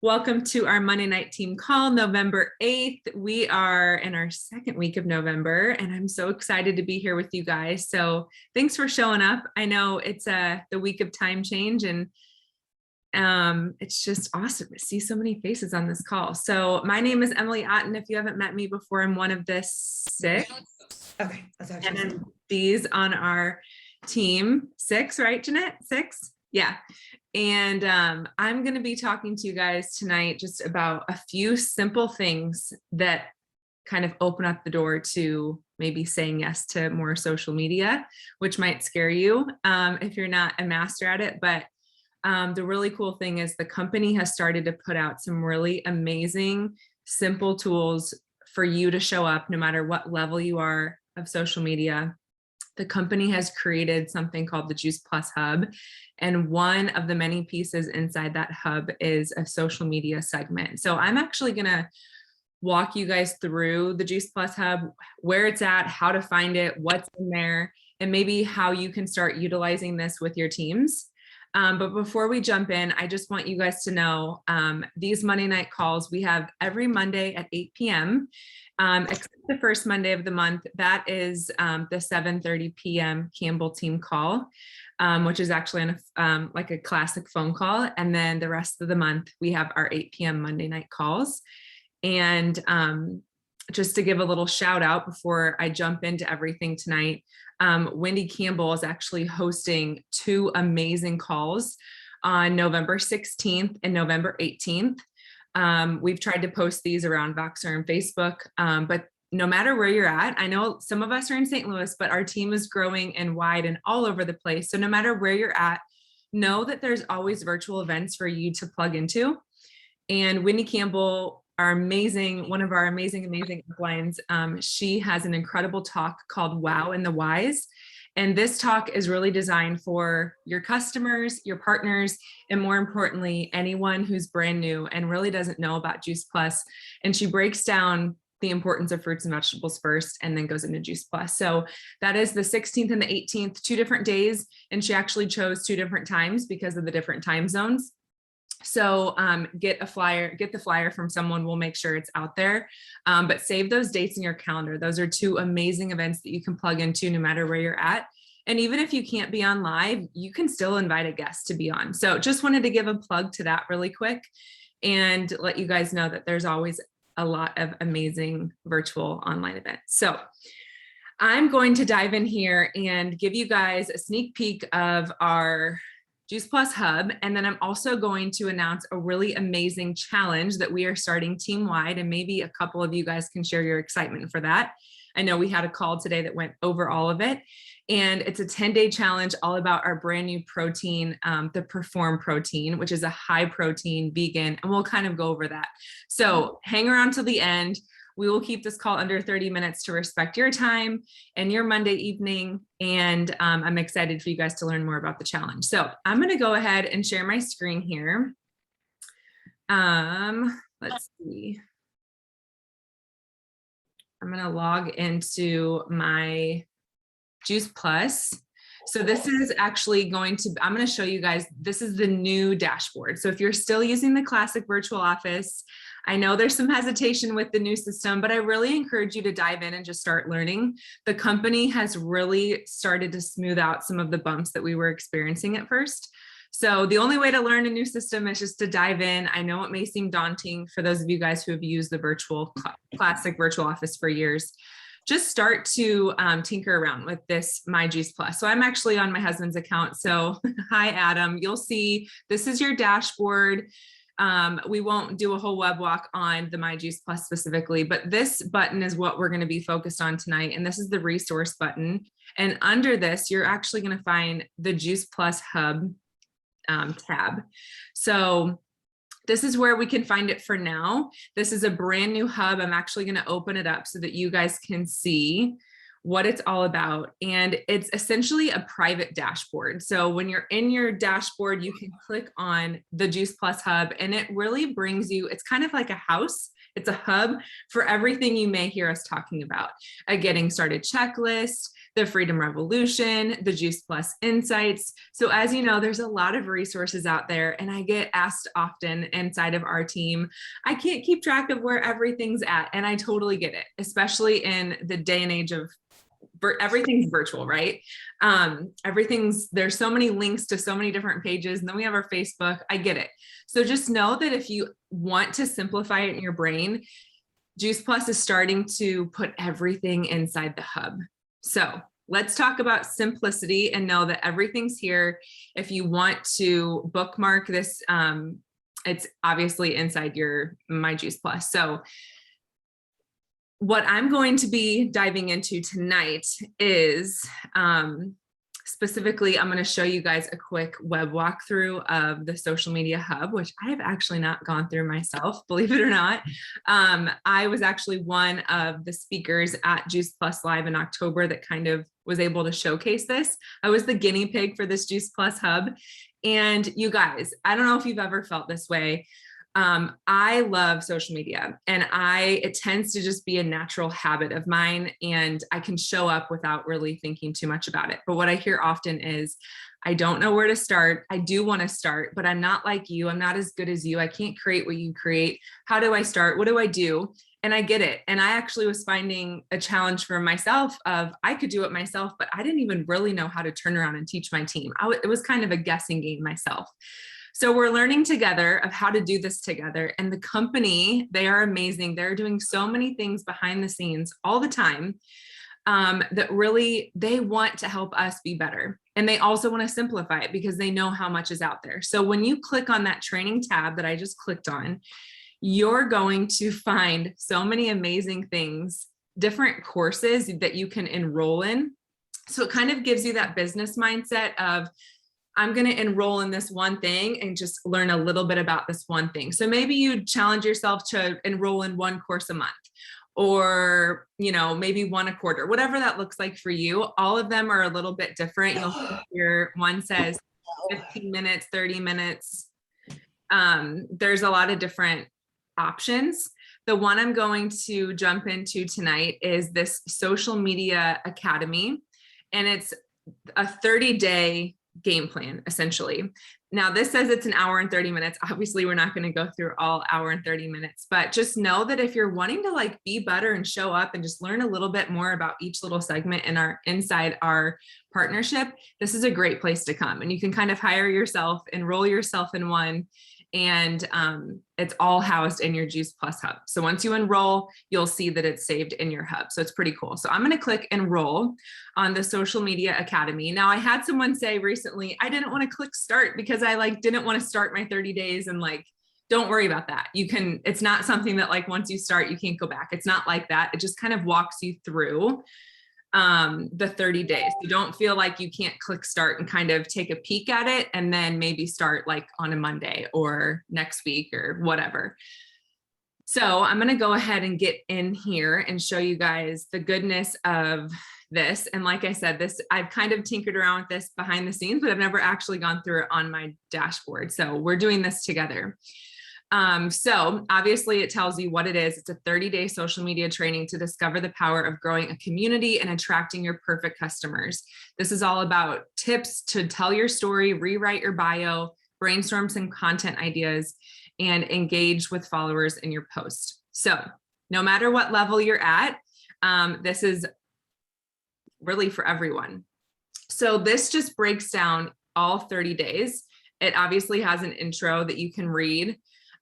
Welcome to our Monday night team call, November 8th. We are in our second week of November, and I'm so excited to be here with you guys. So thanks for showing up. I know it's the week of time change, and it's just awesome to see so many faces on this call. So my name is Emily Otten. If you haven't met me before, I'm one of the six. Okay, that's actually these on our team. Six, right, Jeanette? Six? Yeah. And I'm going to be talking to you guys tonight just about a few simple things that kind of open up the door to maybe saying yes to more social media, which might scare you if you're not a master at it. But the really cool thing is the company has started to put out some really amazing, simple tools for you to show up no matter what level you are of social media. The company has created something called the Juice Plus Hub. And one of the many pieces inside that hub is a social media segment. So I'm actually going to walk you guys through the Juice Plus Hub, where it's at, how to find it, what's in there, and maybe how you can start utilizing this with your teams. But before we jump in, I just want you guys to know these Monday night calls we have every Monday at 8 p.m. Except the first Monday of the month. That is the 7:30 p.m. Campbell team call, which is actually like a classic phone call. And then the rest of the month, we have our 8 p.m. Monday night calls. And just to give a little shout out before I jump into everything tonight, Wendy Campbell is actually hosting two amazing calls on November 16th and November 18th. We've tried to post these around Voxer and Facebook, but no matter where you're at, I know some of us are in St. Louis, but our team is growing and wide and all over the place. So no matter where you're at, know that there's always virtual events for you to plug into. And Wendy Campbell, one of our amazing uplines, she has an incredible talk called Wow and the Whys. And this talk is really designed for your customers, your partners, and more importantly, anyone who's brand new and really doesn't know about Juice Plus. And she breaks down the importance of fruits and vegetables first and then goes into Juice Plus. So that is the 16th and the 18th, 2 different days. And she actually chose 2 different times because of the different time zones. So get the flyer from someone. We'll make sure it's out there, but save those dates in your calendar. Those are 2 amazing events that you can plug into no matter where you're at. And even if you can't be on live, you can still invite a guest to be on. So just wanted to give a plug to that really quick and let you guys know that there's always a lot of amazing virtual online events. So I'm going to dive in here and give you guys a sneak peek of our Juice Plus Hub. And then I'm also going to announce a really amazing challenge that we are starting team-wide, and maybe a couple of you guys can share your excitement for that. I know we had a call today that went over all of it, and it's a 10-day challenge all about our brand new protein, the Perform protein, which is a high protein vegan, and we'll kind of go over that. So hang around till the end. We will keep this call under 30 minutes to respect your time and your Monday evening. And I'm excited for you guys to learn more about the challenge. So I'm going to go ahead and share my screen here. Let's see. I'm going to log into my Juice Plus. So this is actually I'm going to show you guys, this is the new dashboard. So if you're still using the classic virtual office, I know there's some hesitation with the new system, but I really encourage you to dive in and just start learning. The company has really started to smooth out some of the bumps that we were experiencing at first. So the only way to learn a new system is just to dive in. I know it may seem daunting for those of you guys who have used the classic virtual office for years. Just start to tinker around with this My Juice Plus. So I'm actually on my husband's account. So hi, Adam. You'll see this is your dashboard. We won't do a whole web walk on the My Juice Plus specifically, but this button is what we're going to be focused on tonight. And this is the resource button. And under this, you're actually going to find the Juice Plus Hub tab. So this is where we can find it for now. This is a brand new hub. I'm actually going to open it up so that you guys can see what it's all about. And it's essentially a private dashboard. So when you're in your dashboard, you can click on the Juice Plus Hub, and it really brings you, it's kind of like a house. It's a hub for everything you may hear us talking about. A getting started checklist, the Freedom Revolution, the Juice Plus Insights. So as you know, there's a lot of resources out there, and I get asked often inside of our team, I can't keep track of where everything's at. And I totally get it, especially in the day and age of everything's virtual, right? There's so many links to so many different pages, and then we have our Facebook. I get it. So just know that if you want to simplify it in your brain, Juice Plus is starting to put everything inside the hub. So let's talk about simplicity and know that everything's here. If you want to bookmark this, it's obviously inside My Juice Plus. So what I'm going to be diving into tonight is specifically, I'm going to show you guys a quick web walkthrough of the Social Media Hub, which I have actually not gone through myself, believe it or not. I was actually one of the speakers at Juice Plus Live in October that kind of was able to showcase this. I was the guinea pig for this Juice Plus Hub. And you guys, I don't know if you've ever felt this way. I love social media, and it tends to just be a natural habit of mine, and I can show up without really thinking too much about it. But what I hear often is, I don't know where to start. I do want to start, but I'm not like you. I'm not as good as you. I can't create what you create. How do I start? What do I do? And I get it. And I actually was finding a challenge for myself of I could do it myself, but I didn't even really know how to turn around and teach my team. It was kind of a guessing game myself. So we're learning together of how to do this together. And the company, they are amazing. They're doing so many things behind the scenes all the time that really, they want to help us be better. And they also want to simplify it because they know how much is out there. So when you click on that training tab that I just clicked on, you're going to find so many amazing things, different courses that you can enroll in. So it kind of gives you that business mindset of, I'm going to enroll in this one thing and just learn a little bit about this one thing. So maybe you challenge yourself to enroll in one course a month, or, maybe one a quarter, whatever that looks like for you. All of them are a little bit different. You'll see here, one says 15 minutes, 30 minutes. There's a lot of different options. The one I'm going to jump into tonight is this Social Media Academy, and it's a 30-day game plan, essentially. Now, this says it's an hour and 30 minutes. Obviously, we're not going to go through all hour and 30 minutes, but just know that if you're wanting to be better and show up and just learn a little bit more about each little segment inside our partnership, this is a great place to come. And you can kind of hire yourself, enroll yourself in one, and it's all housed in your Juice Plus Hub. So once you enroll, you'll see that it's saved in your hub. So it's pretty cool. So I'm going to click enroll on the Social Media Academy. Now, I had someone say recently, I didn't want to click start because I didn't want to start my 30 days and don't worry about that. It's not something that once you start, you can't go back. It's not like that. It just kind of walks you through the 30 days. You don't feel like you can't click start and kind of take a peek at it and then maybe start on a Monday or next week or whatever. So I'm going to go ahead and get in here and show you guys the goodness of this. And like I said, I've kind of tinkered around with this behind the scenes, but I've never actually gone through it on my dashboard. So we're doing this together. So obviously it tells you what it is. It's a 30-day social media training to discover the power of growing a community and attracting your perfect customers. This is all about tips to tell your story, rewrite your bio, brainstorm some content ideas, and engage with followers in your post. So no matter what level you're at, this is really for everyone. So this just breaks down all 30 days. It obviously has an intro that you can read.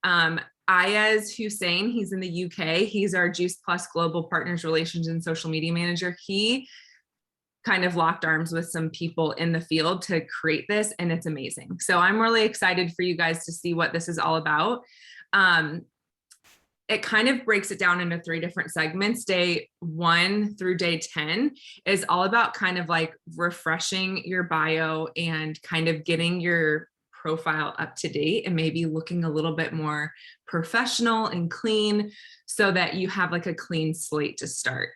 Ayaz Hussein, he's in the UK. He's our Juice Plus Global Partners Relations and Social Media Manager. He kind of locked arms with some people in the field to create this, and it's amazing. So I'm really excited for you guys to see what this is all about. It kind of breaks it down into 3 different segments. Day 1 through day 10 is all about kind of refreshing your bio and kind of getting your profile up to date and maybe looking a little bit more professional and clean so that you have a clean slate to start.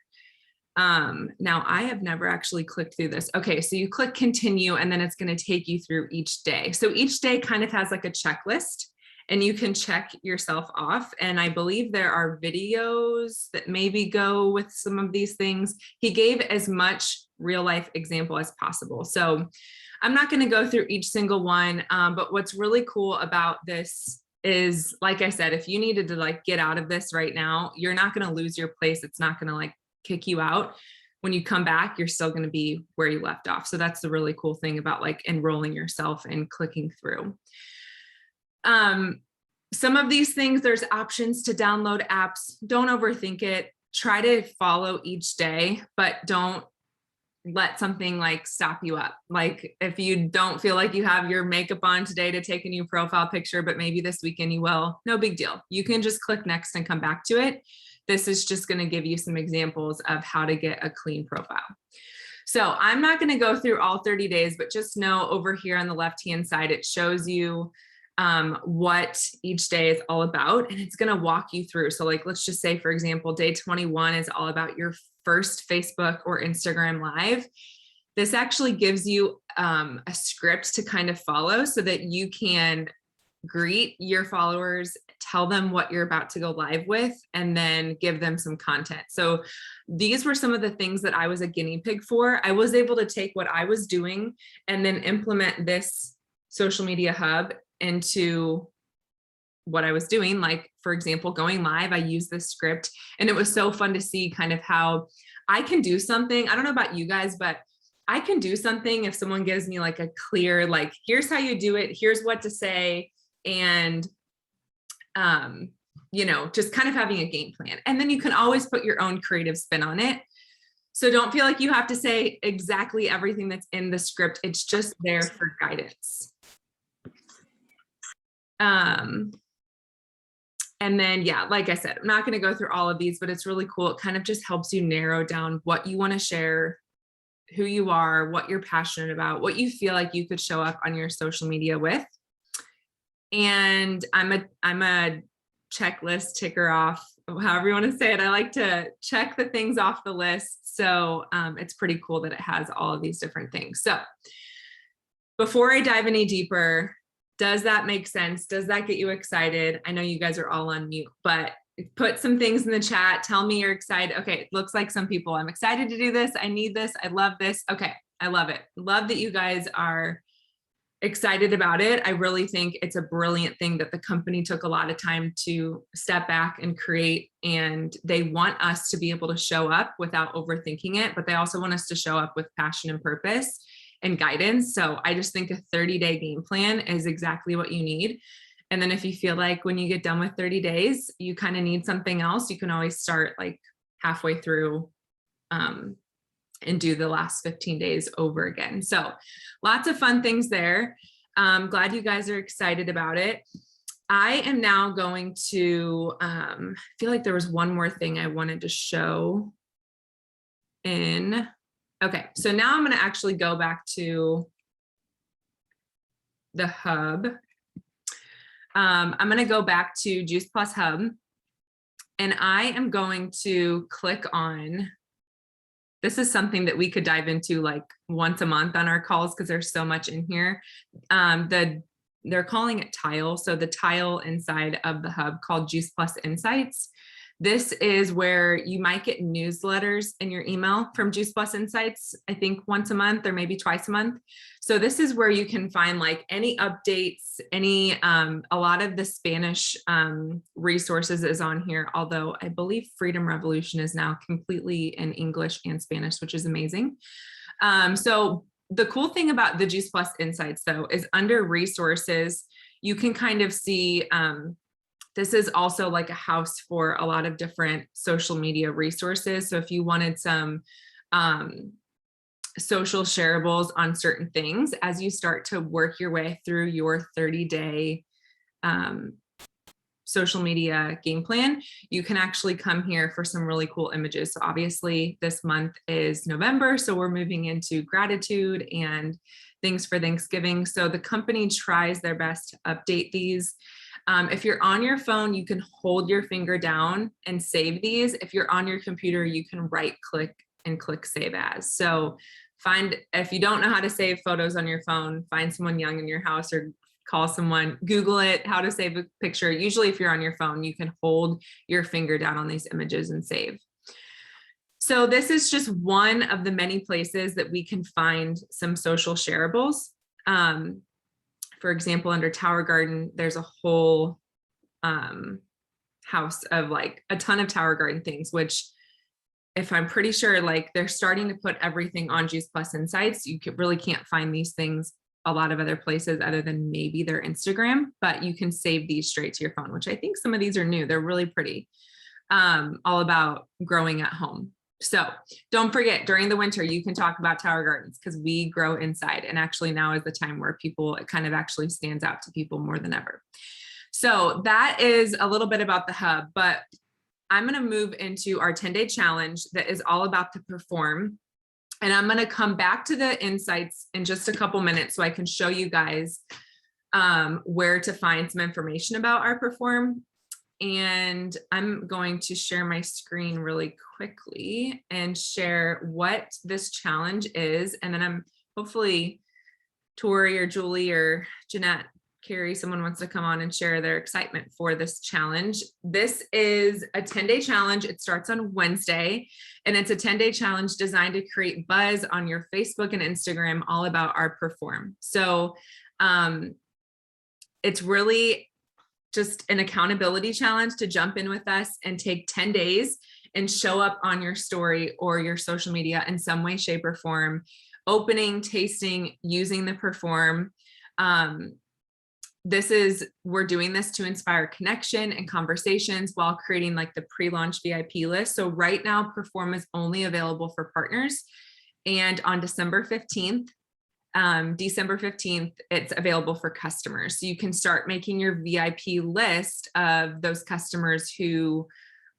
Now I have never actually clicked through this. Okay, so you click continue and then it's going to take you through each day. So each day kind of has a checklist, and you can check yourself off. And I believe there are videos that maybe go with some of these things. He gave as much real life example as possible. So I'm not going to go through each single one, but what's really cool about this is, like I said, if you needed to like get out of this right now, you're not going to lose your place. It's not going to like kick you out. When you come back, you're still going to be where you left off. So that's the really cool thing about like enrolling yourself and clicking through. Some of these things, there's options to download apps. Don't overthink it. Try to follow each day, but don't let something like stop you up. Like if you don't feel like you have your makeup on today to take a new profile picture, but maybe this weekend you will, no big deal. You can just click next and come back to it. This is just going to give you some examples of how to get a clean profile. So I'm not going to go through all 30 days, but just know over here on the left-hand side, it shows you what each day is all about, and it's going to walk you through. So like, let's just say, for example, day 21 is all about your first Facebook or Instagram live. This actually gives you a script to kind of follow so that you can greet your followers, tell them what you're about to go live with, and then give them some content. So these were some of the things that I was a guinea pig for. I was able to take what I was doing and then implement this social media hub into what I was doing. Like, for example, going live, I used this script, and it was so fun to see kind of how I can do something. I don't know about you guys, but I can do something if someone gives me like a clear, like, here's how you do it, here's what to say, and you know, just kind of having a game plan. And then you can always put your own creative spin on it. So don't feel like you have to say exactly everything that's in the script. It's just there for guidance. And then, yeah, like I said, I'm not going to go through all of these, but it's really cool. It kind of just helps you narrow down what you want to share, who you are, what you're passionate about, what you feel like you could show up on your social media with. And I'm a checklist ticker off, however you want to say it. I like to check the things off the list. So it's pretty cool that it has all of these different things. So before I dive any deeper, does that make sense? Does that get you excited? I know you guys are all on mute, but put some things in the chat. Tell me you're excited. Okay, it looks like some people, I'm excited to do this. I need this. I love this. Okay, I love it. Love that you guys are excited about it. I really think it's a brilliant thing that the company took a lot of time to step back and create, and they want us to be able to show up without overthinking it, but they also want us to show up with passion and purpose and guidance. So I just think a 30-day game plan is exactly what you need. And then if you feel like when you get done with 30 days, you kind of need something else, you can always start like halfway through and do the last 15 days over again. So lots of fun things there. Glad you guys are excited about it. I am now going to, I feel like there was one more thing I wanted to show in. Okay, so now I'm going to actually go back to the hub. I'm going to go back to Juice Plus Hub, and I am going to click on, this is something that we could dive into like once a month on our calls because there's so much in here. They're calling it tile. So the tile inside of the hub called Juice Plus Insights. This is where you might get newsletters in your email from Juice Plus Insights, I think once a month or maybe twice a month. So this is where you can find like any updates, any, a lot of the Spanish resources is on here, although I believe Freedom Revolution is now completely in English and Spanish, which is amazing. So the cool thing about the Juice Plus Insights though, is under resources, you can kind of see, this is also like a house for a lot of different social media resources. So if you wanted some social shareables on certain things, as you start to work your way through your 30-day social media game plan, you can actually come here for some really cool images. So obviously this month is November, so we're moving into gratitude and things for Thanksgiving. So the company tries their best to update these. If you're on your phone, you can hold your finger down and save these. If you're on your computer, you can right click and click save as. So if you don't know how to save photos on your phone, find someone young in your house or call someone, Google it, how to save a picture. Usually if you're on your phone, you can hold your finger down on these images and save. So this is just one of the many places that we can find some social shareables. For example, under Tower Garden, there's a whole house of like a ton of Tower Garden things, which if I'm pretty sure like they're starting to put everything on Juice Plus Insights. You really can't find these things a lot of other places other than maybe their Instagram, but you can save these straight to your phone, which I think some of these are new. They're really pretty, all about growing at home. So don't forget, during the winter, you can talk about Tower Gardens because we grow inside. And actually now is the time where it kind of actually stands out to people more than ever. So that is a little bit about the hub, but I'm going to move into our 10-day challenge that is all about the Perform. And I'm going to come back to the insights in just a couple minutes so I can show you guys where to find some information about our Perform. And I'm going to share my screen really quickly and share what this challenge is. And then I'm hopefully Tori or Julie or Jeanette, Carrie, someone wants to come on and share their excitement for this challenge. This is a 10-day challenge. It starts on Wednesday, and it's a 10-day challenge designed to create buzz on your Facebook and Instagram all about our Perform. So it's really just an accountability challenge to jump in with us and take 10 days and show up on your story or your social media in some way, shape, or form, opening, tasting, using the Perform. We're doing this to inspire connection and conversations while creating like the pre-launch VIP list. So right now, Perform is only available for partners. And on December 15th, it's available for customers. So you can start making your VIP list of those customers who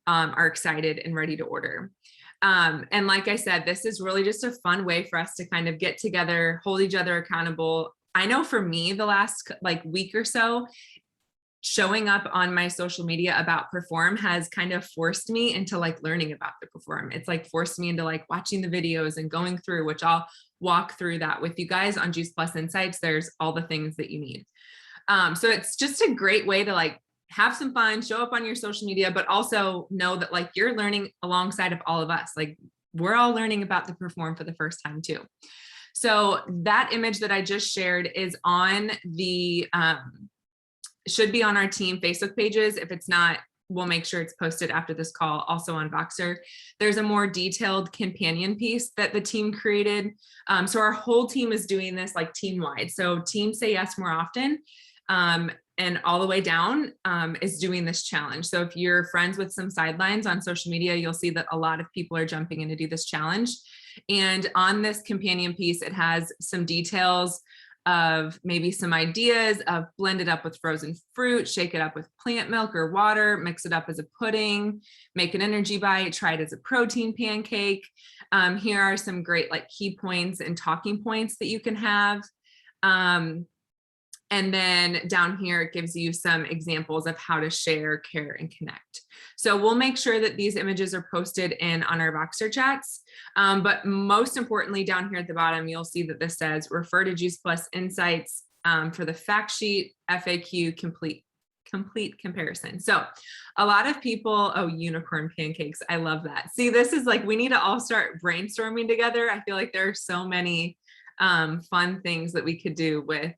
are excited and ready to order. And like I said, this is really just a fun way for us to kind of get together, hold each other accountable. I know for me, the last like week or so, showing up on my social media about Perform has kind of forced me into like learning about the Perform. It's like forced me into like watching the videos and going through, which I'll walk through that with you guys on Juice Plus Insights. There's all the things that you need. So it's just a great way to like have some fun, show up on your social media, but also know that like you're learning alongside of all of us. Like we're all learning about the Perform for the first time too. So that image that I just shared is on the, should be on our team Facebook pages. If it's not, we'll make sure it's posted after this call, also on Voxer. There's a more detailed companion piece that the team created. So our whole team is doing this like team wide. So team Say Yes More Often, and all the way down is doing this challenge. So if you're friends with some sidelines on social media, you'll see that a lot of people are jumping in to do this challenge. And on this companion piece, it has some details of maybe some ideas of blend it up with frozen fruit, shake it up with plant milk or water, mix it up as a pudding, make an energy bite, try it as a protein pancake. Here are some great like key points and talking points that you can have. And then down here, it gives you some examples of how to share, care, and connect. So we'll make sure that these images are posted in on our Voxer chats. But most importantly, down here at the bottom, you'll see that this says refer to Juice Plus Insights for the fact sheet, FAQ, complete comparison. So a lot of people, oh, unicorn pancakes. I love that. See, this is like, we need to all start brainstorming together. I feel like there are so many fun things that we could do with,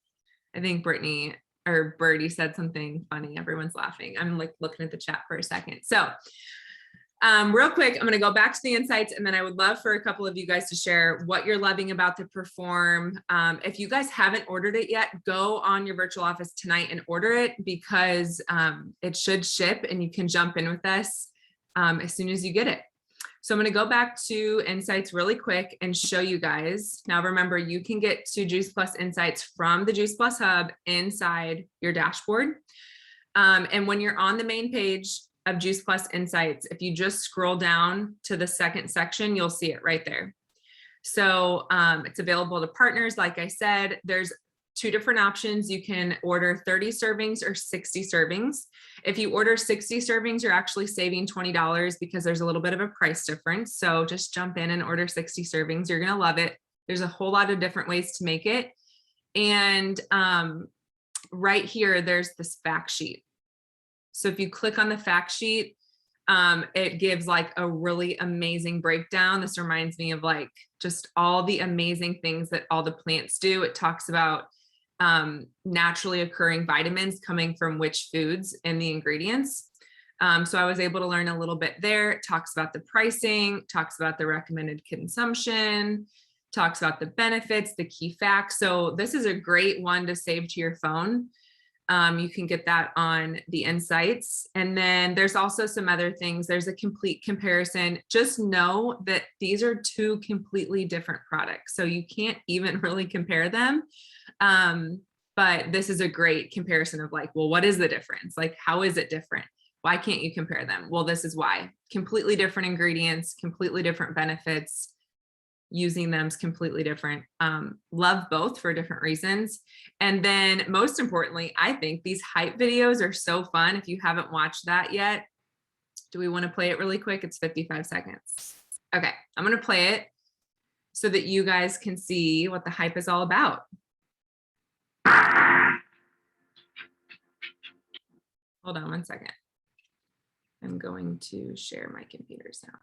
I think Brittany or Birdie said something funny. Everyone's laughing. I'm like looking at the chat for a second. So real quick, I'm going to go back to the insights, and then I would love for a couple of you guys to share what you're loving about the Perform. If you guys haven't ordered it yet, go on your virtual office tonight and order it, because it should ship and you can jump in with us as soon as you get it. So I'm going to go back to Insights really quick and show you guys. Now, remember, you can get to Juice Plus Insights from the Juice Plus Hub inside your dashboard. And when you're on the main page of Juice Plus Insights, if you just scroll down to the second section, you'll see it right there. So it's available to partners. Like I said, there's two different options. You can order 30 servings or 60 servings. If you order 60 servings, you're actually saving $20 because there's a little bit of a price difference. So just jump in and order 60 servings. You're going to love it. There's a whole lot of different ways to make it. And right here, there's this fact sheet. So if you click on the fact sheet, it gives like a really amazing breakdown. This reminds me of like just all the amazing things that all the plants do. It talks about naturally occurring vitamins coming from which foods and the ingredients. So I was able to learn a little bit there. It talks about the pricing, talks about the recommended consumption, talks about the benefits, the key facts. So this is a great one to save to your phone. You can get that on the insights. And then there's also some other things. There's a complete comparison. Just know that these are two completely different products. So you can't even really compare them. But this is a great comparison of like, well, what is the difference? Like, how is it different? Why can't you compare them? Well, this is why. Completely different ingredients, completely different benefits. Using them is completely different. Love both for different reasons. And then most importantly, I think these hype videos are so fun. If you haven't watched that yet, do we want to play it really quick? It's 55 seconds. Okay, I'm going to play it so that you guys can see what the hype is all about. Hold on one second. I'm going to share my computer sound.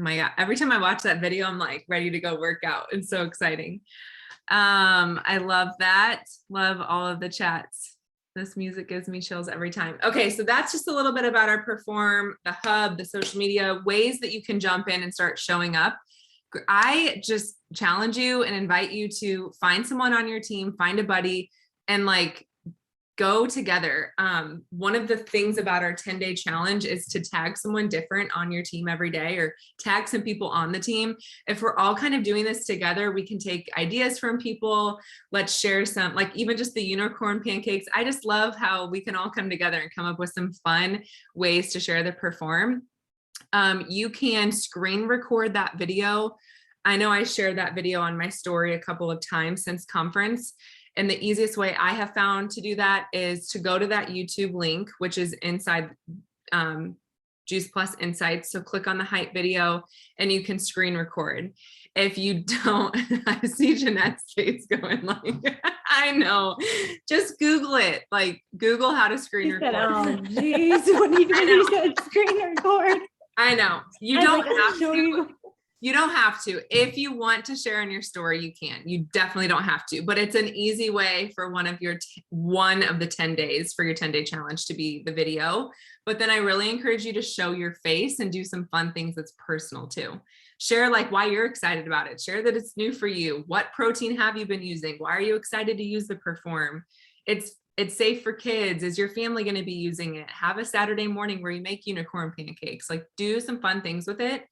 My God, every time I watch that video, I'm like ready to go work out. It's so exciting. I love that. Love all of the chats. This music gives me chills every time. Okay, so that's just a little bit about our Perform, the hub, the social media, ways that you can jump in and start showing up. I just challenge you and invite you to find someone on your team, find a buddy, and like go together. One of the things about our 10-day challenge is to tag someone different on your team every day, or tag some people on the team. If we're all kind of doing this together, we can take ideas from people. Let's share some, like even just the unicorn pancakes. I just love how we can all come together and come up with some fun ways to share the Perform. You can screen record that video. I know I shared that video on my story a couple of times since conference. And the easiest way I have found to do that is to go to that YouTube link, which is inside Juice Plus Insights. So click on the hype video and you can screen record. If you don't, I see Jeanette's face going like, I know, just Google it. Like Google how to screen record. Oh, geez, when you said screen record. I know. You don't have to. You don't have to. If you want to share in your story, you can. You definitely don't have to, but it's an easy way for one of the 10 days for your 10-day challenge to be the video. But then I really encourage you to show your face and do some fun things that's personal too. Share like why you're excited about it. Share that it's new for you. What protein have you been using? Why are you excited to use the Perform? It's safe for kids. Is your family going to be using it? Have a Saturday morning where you make unicorn pancakes. Like do some fun things with it.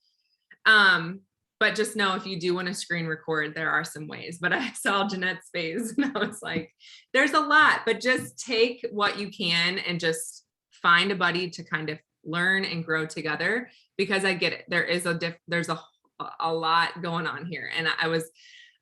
But just know if you do want to screen record, there are some ways. But I saw Jeanette's face and I was like, there's a lot, but just take what you can and just find a buddy to kind of learn and grow together, because I get it. There's a lot going on here. And I was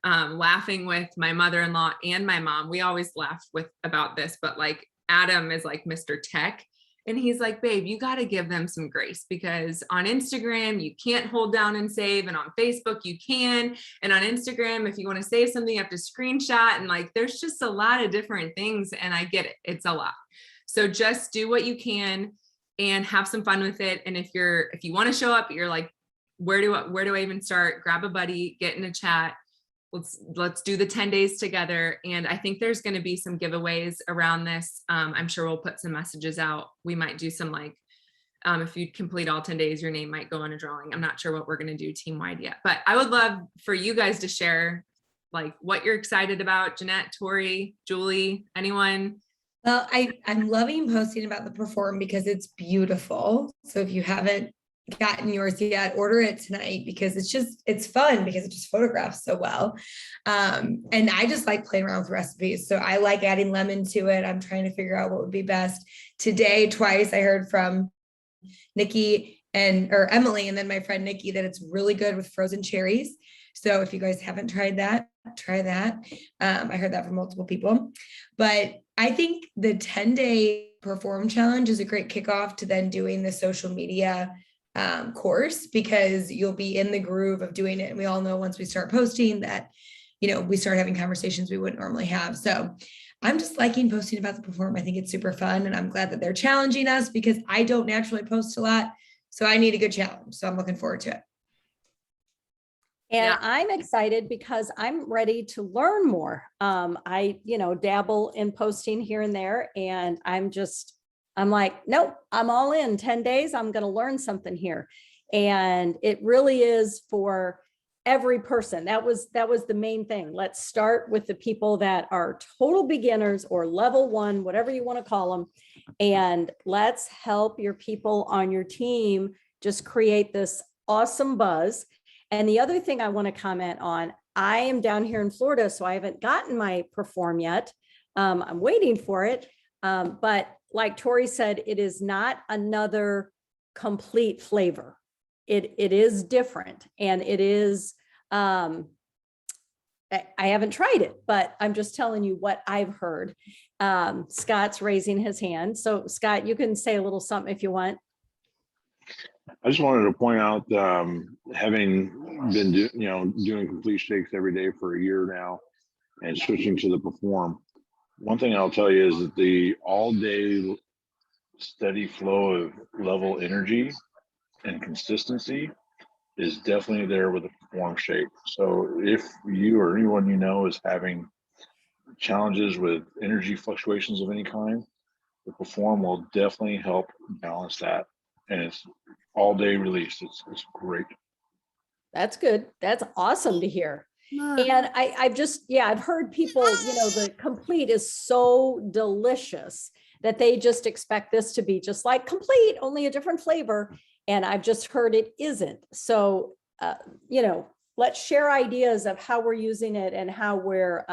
laughing with my mother-in-law and my mom. We always laugh about this, but like Adam is like Mr. Tech. And he's like, babe, you got to give them some grace, because on Instagram, you can't hold down and save. And on Facebook, you can. And on Instagram, if you want to save something, you have to screenshot. And like, there's just a lot of different things. And I get it. It's a lot. So just do what you can and have some fun with it. And if you want to show up, you're like, where do I even start? Grab a buddy, get in a chat. let's do the 10 days together. And I think there's going to be some giveaways around this. I'm sure we'll put some messages out. We might do some like, if you complete all 10 days, your name might go in a drawing. I'm not sure what we're going to do team wide yet, but I would love for you guys to share like what you're excited about. Jeanette, Tori, Julie, anyone? Well, I'm loving posting about the Perform because it's beautiful. So if you haven't gotten yours yet, order it tonight because it's fun because it just photographs so well. And I just like playing around with recipes. So I like adding lemon to it. I'm trying to figure out what would be best. Today, twice I heard from Nikki or Emily, and then my friend Nikki, that it's really good with frozen cherries. So if you guys haven't tried that, try that. I heard that from multiple people, but I think the 10-day Perform challenge is a great kickoff to then doing the social media course, because you'll be in the groove of doing it. And we all know once we start posting that, we start having conversations we wouldn't normally have. So I'm just liking posting about the Perform. I think it's super fun, and I'm glad that they're challenging us because I don't naturally post a lot. So I need a good challenge. So I'm looking forward to it. And Yeah. I'm excited because I'm ready to learn more. I, dabble in posting here and there, and I'm like, nope, I'm all in 10 days. I'm going to learn something here. And it really is for every person. That was the main thing. Let's start with the people that are total beginners or level 1, whatever you want to call them. And let's help your people on your team just create this awesome buzz. And the other thing I want to comment on, I am down here in Florida, so I haven't gotten my Perform yet. I'm waiting for it. But like Tori said, it is not another complete flavor. It is different, and it is, I haven't tried it, but I'm just telling you what I've heard. Scott's raising his hand. So Scott, you can say a little something if you want. I just wanted to point out, having been doing complete shakes every day for a year now and switching to the Perform, one thing I'll tell you is that the all-day steady flow of level energy and consistency is definitely there with the Perform shake. So if you or anyone is having challenges with energy fluctuations of any kind, the Perform will definitely help balance that. And it's all day release. It's great. That's good. That's awesome to hear. And I've heard people, the complete is so delicious that they just expect this to be just like complete, only a different flavor. And I've just heard it isn't. So, let's share ideas of how we're using it and how we're,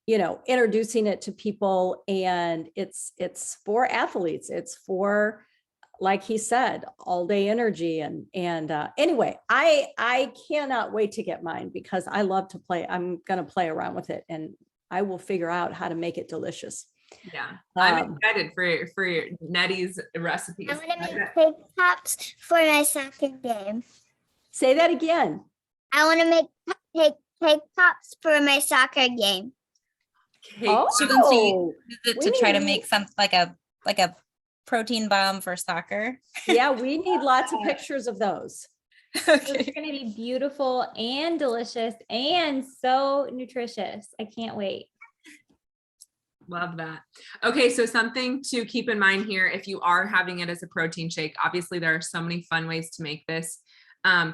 introducing it to people. And it's for athletes. It's for, like he said, all day energy. And anyway, I cannot wait to get mine because I love to play. I'm going to play around with it, and I will figure out how to make it delicious. Yeah, I'm excited for your Nettie's recipes. I want to make cake pops for my soccer game. Say that again. I want to make cake pops for my soccer game. Oh, So you use it to try to we- make something like a protein bomb for soccer. yeah, we need lots of pictures of those. It's going to be beautiful and delicious and so nutritious. I can't wait. Love that. Okay, so something to keep in mind here, if you are having it as a protein shake, obviously there are so many fun ways to make this.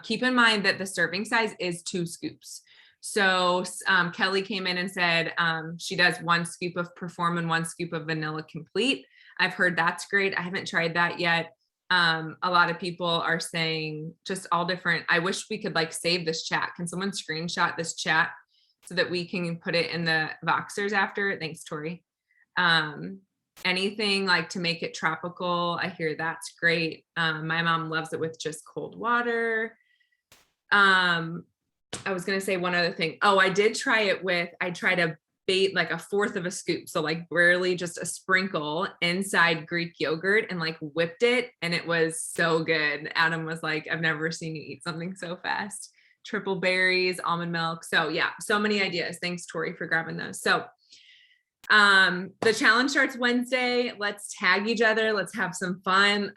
Keep in mind that the serving size is 2 scoops. So Kelly came in and said she does 1 scoop of Perform and 1 scoop of Vanilla Complete. I've heard that's great. I haven't tried that yet. A lot of people are saying just all different. I wish we could like save this chat. Can someone screenshot this chat so that we can put it in the Voxers after? Thanks, Tori. Anything like to make it tropical, I hear that's great. My mom loves it with just cold water. I was gonna say one other thing. Oh, I did try it with, I tried a bait like 1/4 of a scoop, so like barely just a sprinkle inside Greek yogurt and like whipped it, and it was so good. Adam was like, I've never seen you eat something so fast. Triple berries, almond milk. So yeah, so many ideas. Thanks, Tori, for grabbing those. So The challenge starts Wednesday. Let's tag each other. Let's have some fun.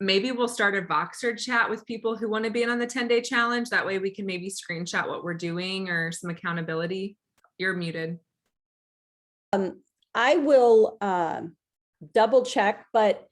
Maybe we'll start a Voxer chat with people who want to be in on the 10-day challenge. That way we can maybe screenshot what we're doing or some accountability. You're muted. I will double check, but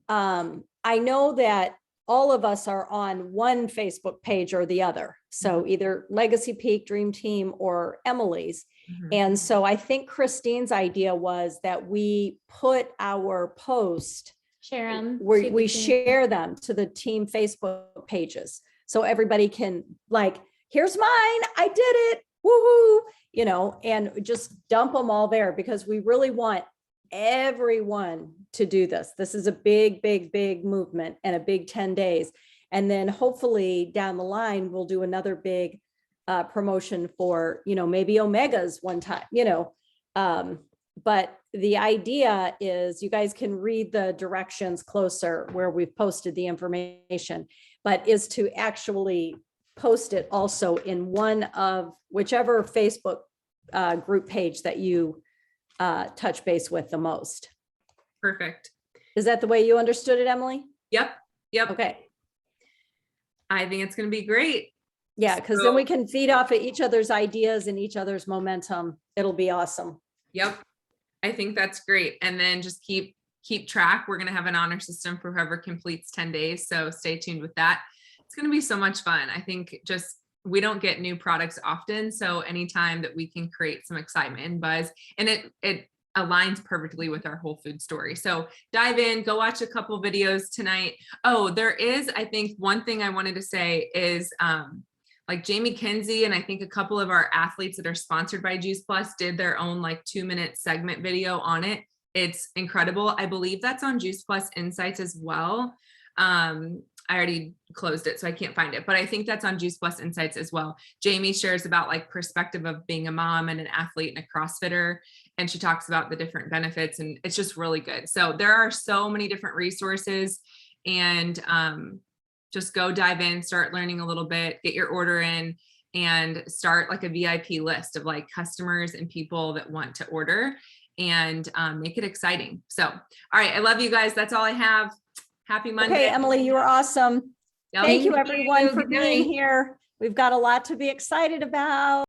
I know that all of us are on one Facebook page or the other. So either Legacy Peak, Dream Team, or Emily's. Mhm. And so I think Christine's idea was that we put our post, Share them. we share them to the team Facebook pages. So everybody can like, here's mine, I did it, woohoo, you know, and just dump them all there because we really want everyone to do this. This is a big, big, big movement and a big 10 days. And then hopefully down the line, we'll do another big promotion for, you know, maybe Omegas one time, you know. But the idea is you guys can read the directions closer where we've posted the information, but is to actually post it also in one of whichever Facebook group page that you touch base with the most. Perfect. Is that the way you understood it, Emily? Yep. Okay. I think it's going to be great. Yeah, because then we can feed off of each other's ideas and each other's momentum. It'll be awesome. Yep. I think that's great. And then just keep track. We're going to have an honor system for whoever completes 10 days. So stay tuned with that. It's going to be so much fun. I think just we don't get new products often. So anytime that we can create some excitement and buzz, and it aligns perfectly with our whole food story. So dive in, go watch a couple videos tonight. Oh, there is, I think one thing I wanted to say is like Jamie Kinsey and I think a couple of our athletes that are sponsored by Juice Plus did their own like 2-minute segment video on it. It's incredible. I believe that's on Juice Plus Insights as well. I already closed it, so I can't find it, but I think that's on Juice Plus Insights as well. Jamie shares about like perspective of being a mom and an athlete and a CrossFitter. And she talks about the different benefits and it's just really good. So there are so many different resources and just go dive in, start learning a little bit, get your order in and start like a VIP list of like customers and people that want to order and make it exciting. So, all right. I love you guys. That's all I have. Happy Monday. Okay, Emily, you were awesome. Yep. Thank you everyone for Good being night. here. We've got a lot to be excited about.